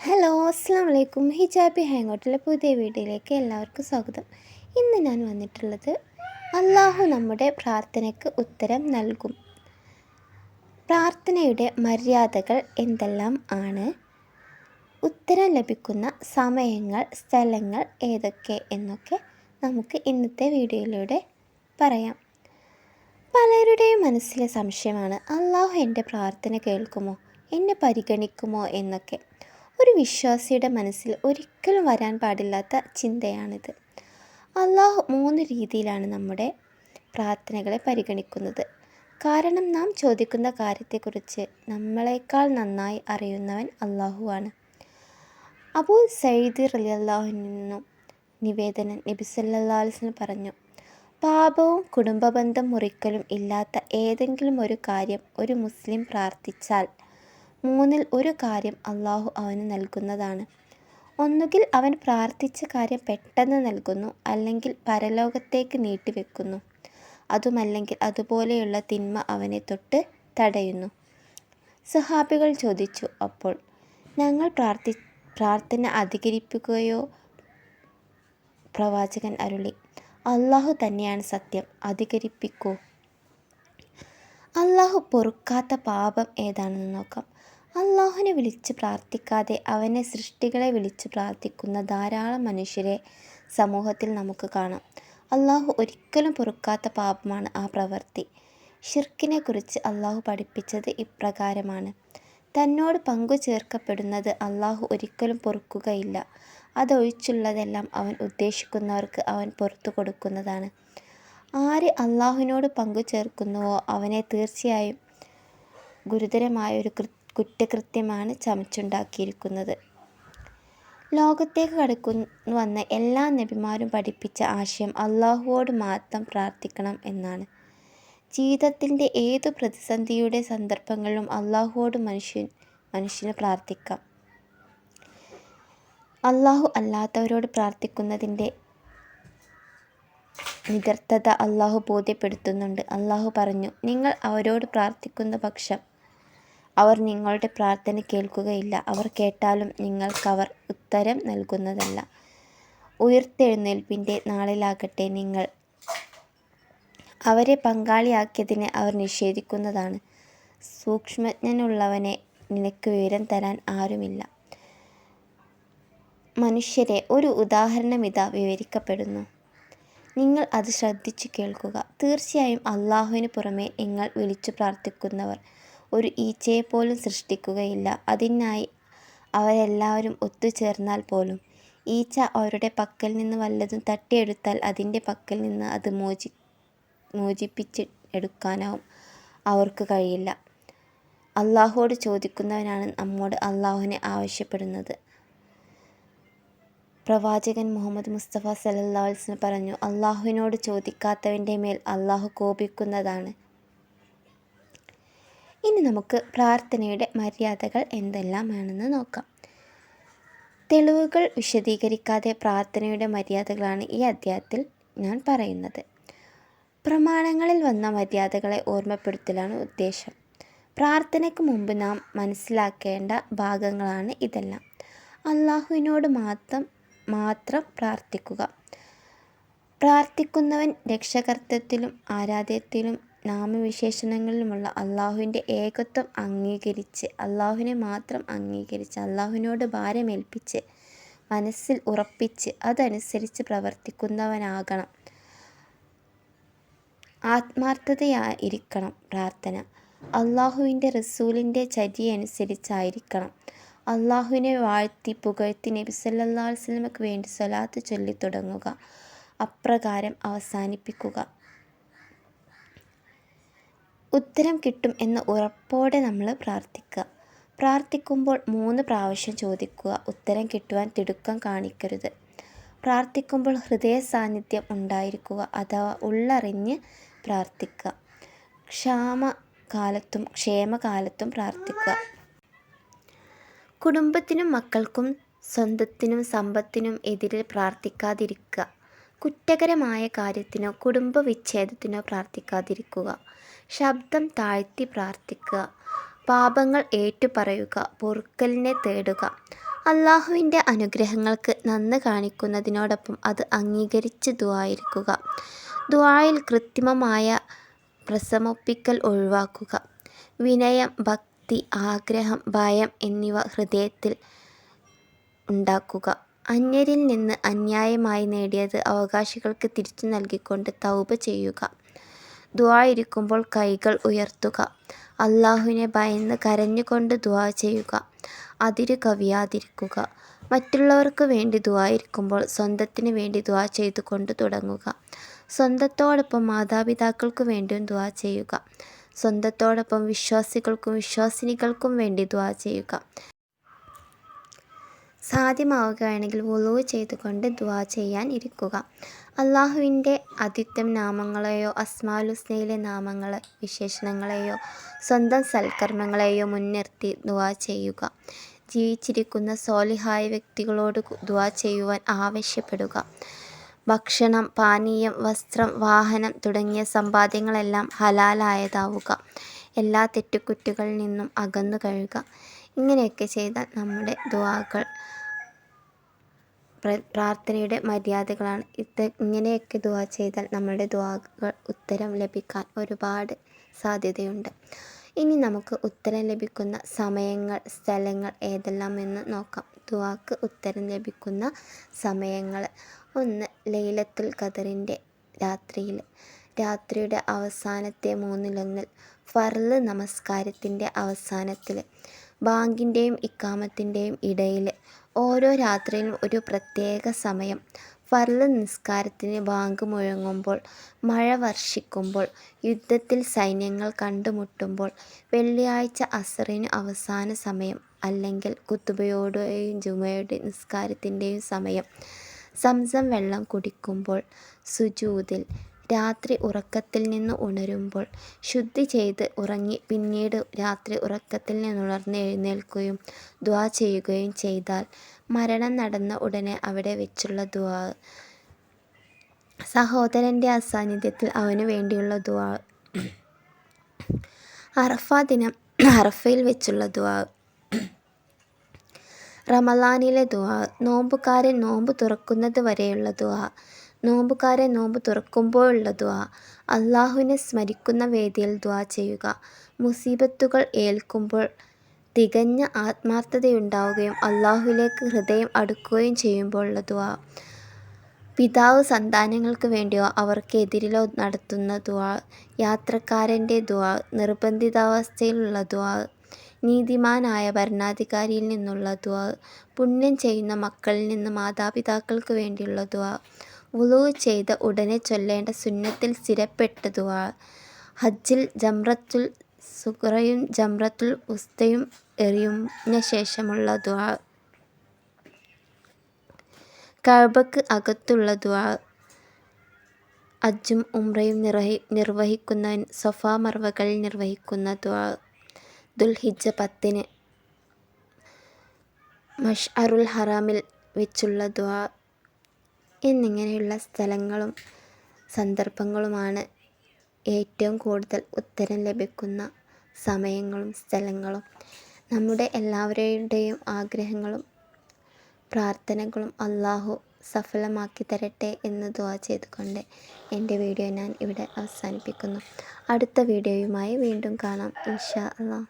Hello അസ്സാം വലൈക്കും. ഹിജാബി ഹാങ്ങൗട്ടിലെ പുതിയ വീഡിയോയിലേക്ക് എല്ലാവർക്കും സ്വാഗതം. ഇന്ന് ഞാൻ വന്നിട്ടുള്ളത് അള്ളാഹു നമ്മുടെ പ്രാർത്ഥനയ്ക്ക് ഉത്തരം നൽകും. പ്രാർത്ഥനയുടെ മര്യാദകൾ എന്തെല്ലാം ആണ്, ഉത്തരം ലഭിക്കുന്ന സമയങ്ങൾ, സ്ഥലങ്ങൾ ഏതൊക്കെ എന്നൊക്കെ നമുക്ക് ഇന്നത്തെ വീഡിയോയിലൂടെ പറയാം. പലരുടെയും മനസ്സിലെ സംശയമാണ്, അള്ളാഹു എൻ്റെ പ്രാർത്ഥന കേൾക്കുമോ, എന്നെ പരിഗണിക്കുമോ എന്നൊക്കെ. ഒരു വിശ്വാസിയുടെ മനസ്സിൽ ഒരിക്കലും വരാൻ പാടില്ലാത്ത ചിന്തയാണിത്. അള്ളാഹു 3 രീതിയിലാണ് നമ്മുടെ പ്രാർത്ഥനകളെ പരിഗണിക്കുന്നത്. കാരണം നാം ചോദിക്കുന്ന കാര്യത്തെക്കുറിച്ച് നമ്മളെക്കാൾ നന്നായി അറിയുന്നവൻ അള്ളാഹുവാണ്. അബൂ സഈദ് റളിയല്ലാഹു അൻഹു നിവേദനം, നബി സല്ലല്ലാഹു അലൈഹി വസല്ലം പറഞ്ഞു, പാപവും കുടുംബബന്ധം മുറിക്കലും ഇല്ലാത്ത ഏതെങ്കിലും ഒരു കാര്യം ഒരു മുസ്ലിം പ്രാർത്ഥിച്ചാൽ 3-ൽ 1 കാര്യം അള്ളാഹു അവന് നൽകുന്നതാണ്. ഒന്നുകിൽ അവൻ പ്രാർത്ഥിച്ച കാര്യം പെട്ടെന്ന് നൽകുന്നു, അല്ലെങ്കിൽ പരലോകത്തേക്ക് നീട്ടിവെക്കുന്നു. അതുമല്ലെങ്കിൽ അതുപോലെയുള്ള തിന്മ അവനെ തൊട്ട് തടയുന്നു. സ്വഹാബികൾ ചോദിച്ചു, അപ്പോൾ ഞങ്ങൾ പ്രാർത്ഥന അധികരിപ്പിക്കുകയോ? പ്രവാചകൻ അരുളി, അള്ളാഹു തന്നെയാണ് സത്യം, അധികരിപ്പിക്കൂ. അള്ളാഹു പൊറുക്കാത്ത പാപം ഏതാണെന്ന് നോക്കാം. അള്ളാഹുവിനെ വിളിച്ച് പ്രാർത്ഥിക്കാതെ അവനെ സൃഷ്ടികളെ വിളിച്ച് പ്രാർത്ഥിക്കുന്ന ധാരാളം മനുഷ്യരെ സമൂഹത്തിൽ നമുക്ക് കാണാം. അള്ളാഹു ഒരിക്കലും പൊറുക്കാത്ത പാപമാണ് ആ പ്രവൃത്തി. ഷിർക്കിനെ കുറിച്ച് അള്ളാഹു പഠിപ്പിച്ചത് ഇപ്രകാരമാണ്: തന്നോട് പങ്കു ചേർക്കപ്പെടുന്നത് അള്ളാഹു ഒരിക്കലും പൊറുക്കുകയില്ല. അതൊഴിച്ചുള്ളതെല്ലാം അവൻ ഉദ്ദേശിക്കുന്നവർക്ക് അവൻ പുറത്തു കൊടുക്കുന്നതാണ്. ആര് അള്ളാഹുവിനോട് പങ്കു ചേർക്കുന്നുവോ അവനെ തീർച്ചയായും ഗുരുതരമായൊരു കുറ്റകൃത്യമാണ് ചമച്ചുണ്ടാക്കിയിരിക്കുന്നത്. ലോകത്തേക്ക് കടന്നു വന്ന എല്ലാ നബിമാരും പഠിപ്പിച്ച ആശയം അള്ളാഹുവോട് മാത്രം പ്രാർത്ഥിക്കണം എന്നാണ്. ജീവിതത്തിൻ്റെ ഏതു പ്രതിസന്ധിയുടെ സന്ദർഭങ്ങളിലും അള്ളാഹുവോട് മനുഷ്യന് പ്രാർത്ഥിക്കാം. അള്ളാഹു അല്ലാത്തവരോട് പ്രാർത്ഥിക്കുന്നതിൻ്റെ നിഗൂഢത അള്ളാഹു ബോധ്യപ്പെടുത്തുന്നുണ്ട്. അള്ളാഹു പറഞ്ഞു, നിങ്ങൾ അവരോട് പ്രാർത്ഥിക്കുന്ന പക്ഷം അവർ നിങ്ങളുടെ പ്രാർത്ഥന കേൾക്കുകയില്ല. അവർ കേട്ടാലും നിങ്ങൾക്കവർ ഉത്തരം നൽകുന്നതല്ല. ഉയിർത്തെഴുന്നേൽപ്പിൻ്റെ നാളിലാകട്ടെ നിങ്ങൾ അവരെ പങ്കാളിയാക്കിയതിനെ അവർ നിഷേധിക്കുന്നതാണ്. സൂക്ഷ്മജ്ഞനുള്ളവനെ, നിനക്ക് വിവരം തരാൻ ആരുമില്ല. മനുഷ്യരെ, ഒരു ഉദാഹരണമിതാ വിവരിക്കപ്പെടുന്നു. നിങ്ങൾ അത് ശ്രദ്ധിച്ചു കേൾക്കുക. തീർച്ചയായും അള്ളാഹുവിന് പുറമെ നിങ്ങൾ വിളിച്ചു പ്രാർത്ഥിക്കുന്നവർ ഒരു ഈച്ചയെപ്പോലും സൃഷ്ടിക്കുകയില്ല. അതിനായി അവരെല്ലാവരും ഒത്തുചേർന്നാൽ പോലും ഈച്ച അവരുടെ പക്കൽ നിന്ന് വല്ലതും തട്ടിയെടുത്താൽ അതിൻ്റെ പക്കൽ നിന്ന് അത് മോചിപ്പിച്ച് എടുക്കാനാവും അവർക്ക് കഴിയില്ല. അള്ളാഹുവോട് ചോദിക്കുന്നവനാണ് നമ്മോട് അള്ളാഹുവിനെ ആവശ്യപ്പെടുന്നത്. പ്രവാചകൻ മുഹമ്മദ് മുസ്തഫ സല്ലല്ലാഹു അലൈഹി വസല്ലം പറഞ്ഞു, അള്ളാഹുവിനോട് ചോദിക്കാത്തവൻ്റെ മേൽ അള്ളാഹു കോപിക്കുന്നതാണ്. ഇനി നമുക്ക് പ്രാർത്ഥനയുടെ മര്യാദകൾ എന്തെല്ലാമാണെന്ന് നോക്കാം. തെളിവുകൾ വിശദീകരിക്കാതെ പ്രാർത്ഥനയുടെ മര്യാദകളാണ് ഈ അധ്യായത്തിൽ ഞാൻ പറയുന്നത്. പ്രമാണങ്ങളിൽ വന്ന മര്യാദകളെ ഓർമ്മപ്പെടുത്തലാണ് ഉദ്ദേശം. പ്രാർത്ഥനയ്ക്ക് മുമ്പ് നാം മനസ്സിലാക്കേണ്ട ഭാഗങ്ങളാണ് ഇതെല്ലാം. അള്ളാഹുവിനോട് മാത്രം പ്രാർത്ഥിക്കുക. പ്രാർത്ഥിക്കുന്നവൻ രക്ഷകർത്തൃത്വത്തിലും ആരാധ്യത്തിലും നാമവിശേഷണങ്ങളിലുമുള്ള അള്ളാഹുവിൻ്റെ ഏകത്വം അംഗീകരിച്ച്, അള്ളാഹുവിനെ മാത്രം അംഗീകരിച്ച്, അള്ളാഹുവിനോട് ഭാരമേൽപ്പിച്ച്, മനസ്സിൽ ഉറപ്പിച്ച് അതനുസരിച്ച് പ്രവർത്തിക്കുന്നവനാകണം. ആത്മാർത്ഥതയായിരിക്കണം പ്രാർത്ഥന. അള്ളാഹുവിൻ്റെ റസൂലിൻ്റെ ചര്യയനുസരിച്ചായിരിക്കണം. അള്ളാഹുവിനെ വാഴ്ത്തി പുകഴ്ത്തി നബി സല്ലല്ലാഹു അലൈഹി വസല്ലമയ്ക്ക് വേണ്ടി സ്വലാത്ത് ചൊല്ലി തുടങ്ങുക. അപ്രകാരം അവസാനിപ്പിക്കുക. ഉത്തരം കിട്ടും എന്ന ഉറപ്പോടെ നമ്മൾ പ്രാർത്ഥിക്കുക. പ്രാർത്ഥിക്കുമ്പോൾ 3 പ്രാവശ്യം ചോദിക്കുക. ഉത്തരം കിട്ടുവാൻ തിടുക്കം കാണിക്കരുത്. പ്രാർത്ഥിക്കുമ്പോൾ ഹൃദയ സാന്നിധ്യം ഉണ്ടായിരിക്കുക, അഥവാ ഉള്ളറിഞ്ഞ് പ്രാർത്ഥിക്കുക. ക്ഷേമകാലത്തും പ്രാർത്ഥിക്കുക. കുടുംബത്തിനും മക്കൾക്കും സ്വന്തത്തിനും സമ്പത്തിനും എതിരെ പ്രാർത്ഥിക്കാതിരിക്കുക. കുറ്റകരമായ കാര്യത്തിനോ കുടുംബവിച്ഛേദത്തിനോ പ്രാർത്ഥിക്കാതിരിക്കുക. ശബ്ദം താഴ്ത്തി പ്രാർത്ഥിക്കുക. പാപങ്ങൾ ഏറ്റുപറയുക. പൊറുക്കലിനെ തേടുക. അള്ളാഹുവിൻ്റെ അനുഗ്രഹങ്ങൾക്ക് നന്ദി കാണിക്കുന്നതിനോടൊപ്പം അത് അംഗീകരിച്ച് ദുആഇരക്കുക. ദുആയിൽ കൃത്രിമമായ പ്രശമൊപ്പിക്കൽ ഒഴിവാക്കുക. വിനയം, ഭക്തി, ആഗ്രഹം, ഭയം എന്നിവ ഹൃദയത്തിൽ ഉണ്ടാക്കുക. അന്യരിൽ നിന്ന് അന്യായമായി നേടിയത് അവകാശികൾക്ക് തിരിച്ചു നൽകിക്കൊണ്ട് തൗബ ചെയ്യുക. ദുആഇരിക്കുമ്പോൾ കൈകൾ ഉയർത്തുക. അള്ളാഹുവിനെ ഭയന്ന് കരഞ്ഞുകൊണ്ട് ദുആ ചെയ്യുക. അതിരു കവിയാതിരിക്കുക. മറ്റുള്ളവർക്ക് വേണ്ടി ദുആഇരിക്കുമ്പോൾ സ്വന്തത്തിന് വേണ്ടി ദുആ ചെയ്തുകൊണ്ട് തുടങ്ങുക. സ്വന്തത്തോടൊപ്പം മാതാപിതാക്കൾക്കു വേണ്ടിയും ദുആ ചെയ്യുക. സ്വന്തത്തോടൊപ്പം വിശ്വാസികൾക്കും വിശ്വാസിനികൾക്കും വേണ്ടി ദുആ ചെയ്യുക. സാധ്യമാവുകയാണെങ്കിൽ വുളൂ ചെയ്തുകൊണ്ട് ദുആ ചെയ്യാൻ ഇരിക്കുക. അള്ളാഹുവിൻ്റെ അത്യുത്തമ നാമങ്ങളെയോ അസ്മാഉൽ ഹുസ്നയിലെ നാമങ്ങളെ വിശേഷണങ്ങളെയോ സ്വന്തം സൽക്കർമ്മങ്ങളെയോ മുൻനിർത്തി ദുആ ചെയ്യുക. ജീവിച്ചിരിക്കുന്ന സ്വാലിഹായ വ്യക്തികളോട് ദുആ ചെയ്യുവാൻ ആവശ്യപ്പെടുക. ഭക്ഷണം, പാനീയം, വസ്ത്രം, വാഹനം തുടങ്ങിയ സമ്പാദ്യങ്ങളെല്ലാം ഹലാലായതാവുക. എല്ലാ തെറ്റുകുറ്റങ്ങളിൽ നിന്നും അകന്നു കഴിയുക. ഇങ്ങനെയൊക്കെ ചെയ്താൽ നമ്മുടെ ദുആകൾ പ്രാർത്ഥനയുടെ മര്യാദകളാണ്. ഇങ്ങനെയൊക്കെ ദുആ ചെയ്താൽ നമ്മുടെ ദുആകൾ ഉത്തരം ലഭിക്കാൻ ഒരുപാട് സാധ്യതയുണ്ട്. ഇനി നമുക്ക് ഉത്തരം ലഭിക്കുന്ന സമയങ്ങൾ, സ്ഥലങ്ങൾ ഏതെല്ലാം എന്ന് നോക്കാം. ദുആക്ക് ഉത്തരം ലഭിക്കുന്ന സമയങ്ങൾ: 1. ലൈലത്തുൽ ഖദറിൻ്റെ രാത്രിയിൽ, രാത്രിയുടെ അവസാനത്തെ മൂന്നിലൊന്നിൽ, ഫർള് നമസ്കാരത്തിൻ്റെ അവസാനത്തിൽ, ബാങ്കിൻ്റെയും ഇഖാമത്തിൻ്റെയും ഇടയിൽ. ഓരോ രാത്രിയിലും ഒരു പ്രത്യേക സമയം. ഫർള് നിസ്കാരത്തിന് ബാങ്ക് മുഴങ്ങുമ്പോൾ, മഴ വർഷിക്കുമ്പോൾ, യുദ്ധത്തിൽ സൈന്യങ്ങൾ കണ്ടുമുട്ടുമ്പോൾ, വെള്ളിയാഴ്ച അസറിനു അവസാന സമയം അല്ലെങ്കിൽ ഖുതുബയുടെയും ജുമയുടെ നിസ്കാരത്തിൻ്റെയും സമയം, സംസം വെള്ളം കുടിക്കുമ്പോൾ, സുജൂദിൽ, രാത്രി ഉറക്കത്തിൽ നിന്ന് ഉണരുമ്പോൾ, ശുദ്ധി ചെയ്ത് ഉറങ്ങി പിന്നീട് രാത്രി ഉറക്കത്തിൽ നിന്നുണർന്ന് എഴുന്നേൽക്കുകയും ദുആ ചെയ്യുകയും ചെയ്താൽ, മരണം നടന്ന ഉടനെ അവിടെ വെച്ചുള്ള ദുആ, സഹോദരൻ്റെ അസാന്നിധ്യത്തിൽ അവനു വേണ്ടിയുള്ള ദുആ, അറഫാ ദിനം അറഫയിൽ വെച്ചുള്ള ദുആ, റമളാനിലെ ദുആ, നോമ്പുകാരൻ നോമ്പ് തുറക്കുന്നത് വരെയുള്ള ദുആ, നോമ്പുകാരൻ നോമ്പ് തുറക്കുമ്പോഴുള്ള ദുആ, അള്ളാഹുവിനെ സ്മരിക്കുന്ന വേദിയിൽ ദുആ ചെയ്യുക. മുസീബത്തുകൾ ഏൽക്കുമ്പോൾ തികഞ്ഞ ആത്മാർത്ഥതയുണ്ടാവുകയും അള്ളാഹുവിലേക്ക് ഹൃദയം അടുക്കുകയും ചെയ്യുമ്പോഴുള്ള ദുആ, പിതാവ് സന്താനങ്ങൾക്ക് വേണ്ടിയോ അവർക്ക് എതിരിലോ നടത്തുന്ന ദുആ, യാത്രക്കാരൻ്റെ ദുആ, നിർബന്ധിതാവസ്ഥയിലുള്ള ദുആ, നീതിമാനായ ഭരണാധികാരിയിൽ നിന്നുള്ള ദുആ, പുണ്യം ചെയ്യുന്ന മക്കളിൽ നിന്ന് മാതാപിതാക്കൾക്ക് വേണ്ടിയുള്ള ദുആ, വുളൂ ചെയ്ത ഉടനെ ചൊല്ലേണ്ട സുന്നത്തിൽ സ്ഥിരപ്പെട്ട ദുആ, ഹജ്ജിൽ ജംറത്തുൽ സുഗ്റയും ജംറത്തുൽ ഉസ്തയും എറിയുന്ന ശേഷമുള്ള ദുആ, കഅബക്ക് അകത്തുള്ള ദുആ, ഹജ്ജും ഉംറയും നിർവഹിക്കുന്നവൻ സഫാ മർവകളിൽ നിർവഹിക്കുന്ന ദുആ, ദുൽഹിജ്ജ 10-ന് മശ്അറുൽ ഹറാമിൽ വെച്ചുള്ള ദുആ എന്നിങ്ങനെയുള്ള സ്ഥലങ്ങളും സന്ദർഭങ്ങളുമാണ് ഏറ്റവും കൂടുതൽ ഉത്തരം ലഭിക്കുന്ന സമയങ്ങളും സ്ഥലങ്ങളും. നമ്മുടെ എല്ലാവരുടെയും ആഗ്രഹങ്ങളും പ്രാർത്ഥനകളും അള്ളാഹു സഫലമാക്കി തരട്ടെ എന്ന് ദുആ ചെയ്തുകൊണ്ട് എൻ്റെ വീഡിയോ ഞാൻ ഇവിടെ അവസാനിപ്പിക്കുന്നു. അടുത്ത വീഡിയോയുമായി വീണ്ടും കാണാം ഇൻഷാ അല്ലാഹ്.